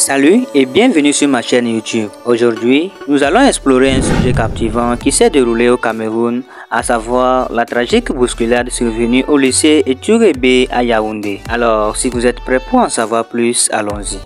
Salut et bienvenue sur ma chaîne YouTube. Aujourd'hui, nous allons explorer un sujet captivant qui s'est déroulé au Cameroun, à savoir la tragique bousculade survenue au lycée Eturebe à Yaoundé. Alors, si vous êtes prêts pour en savoir plus, allons-y.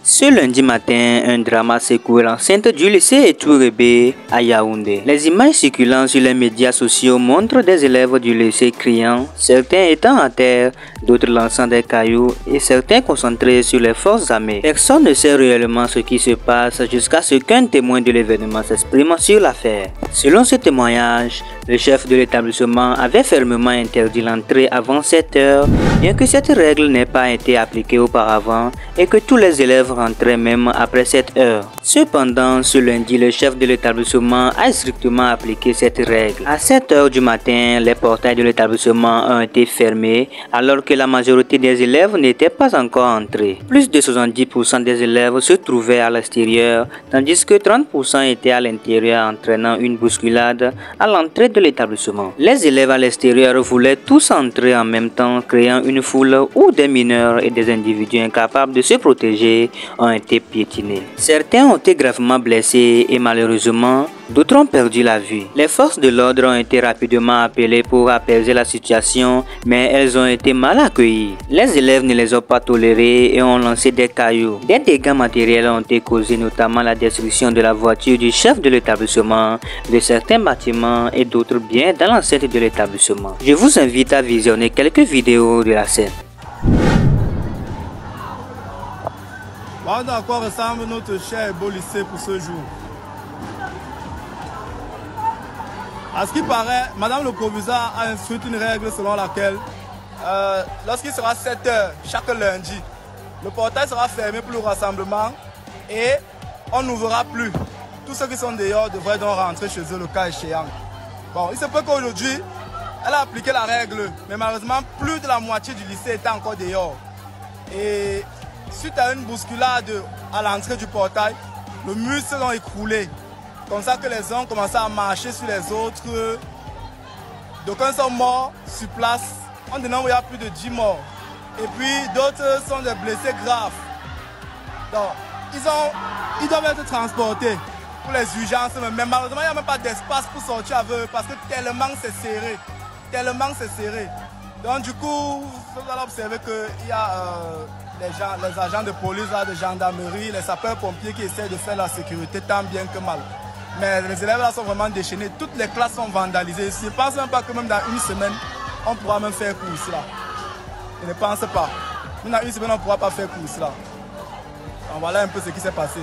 Ce lundi matin, un drama secoue l'enceinte du lycée Eturebe à Yaoundé. Les images circulant sur les médias sociaux montrent des élèves du lycée criant, certains étant à terre, d'autres lançant des cailloux et certains concentrés sur les forces armées. Personne ne sait réellement ce qui se passe jusqu'à ce qu'un témoin de l'événement s'exprime sur l'affaire. Selon ce témoignage, le chef de l'établissement avait fermement interdit l'entrée avant 7 heures, bien que cette règle n'ait pas été appliquée auparavant et que tous les élèves rentraient même après 7 heures. Cependant, ce lundi, le chef de l'établissement a strictement appliqué cette règle. À 7 heures du matin, les portails de l'établissement ont été fermés alors que la majorité des élèves n'étaient pas encore entrés. Plus de 70% des élèves se trouvaient à l'extérieur, tandis que 30% étaient à l'intérieur, entraînant une bousculade à l'entrée de l'établissement. Les élèves à l'extérieur voulaient tous entrer en même temps, créant une foule où des mineurs et des individus incapables de se protéger ont été piétinés. Certains ont été gravement blessés et malheureusement, d'autres ont perdu la vie. Les forces de l'ordre ont été rapidement appelées pour apaiser la situation, mais elles ont été mal accueillies. Les élèves ne les ont pas tolérés et ont lancé des cailloux. Des dégâts matériels ont été causés, notamment la destruction de la voiture du chef de l'établissement, de certains bâtiments et d'autres biens dans l'enceinte de l'établissement. Je vous invite à visionner quelques vidéos de la scène. Voilà à quoi ressemble notre cher et beau lycée pour ce jour. À ce qui paraît, Madame le proviseur a instruit une règle selon laquelle lorsqu'il sera 7 heures chaque lundi, le portail sera fermé pour le rassemblement et on n'ouvrira plus. Tous ceux qui sont dehors devraient donc rentrer chez eux le cas échéant. Bon, il se peut qu'aujourd'hui, elle a appliqué la règle, mais malheureusement, plus de la moitié du lycée était encore dehors. Et suite à une bousculade à l'entrée du portail, le mur se sont écroulés. Comme ça que les uns ont commencé à marcher sur les autres. D'aucuns sont morts sur place. En disant qu'il y a plus de 10 morts. Et puis d'autres sont des blessés graves. Donc, ils doivent être transportés pour les urgences. Mais malheureusement, il n'y a même pas d'espace pour sortir avec eux parce que tellement c'est serré. Tellement c'est serré. Donc du coup, vous allez observer qu'il y a les agents de police, de gendarmerie, les sapeurs-pompiers qui essaient de faire la sécurité tant bien que mal. Mais les élèves là sont vraiment déchaînés. Toutes les classes sont vandalisées. Je ne pense même pas que même dans une semaine, on pourra même faire cours ici là. Je ne pense pas. Même dans une semaine, on ne pourra pas faire cours ici là. Donc, voilà un peu ce qui s'est passé.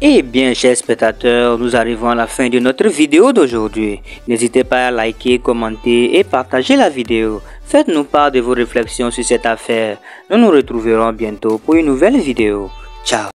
Eh bien, chers spectateurs, nous arrivons à la fin de notre vidéo d'aujourd'hui. N'hésitez pas à liker, commenter et partager la vidéo. Faites-nous part de vos réflexions sur cette affaire. Nous nous retrouverons bientôt pour une nouvelle vidéo. Ciao!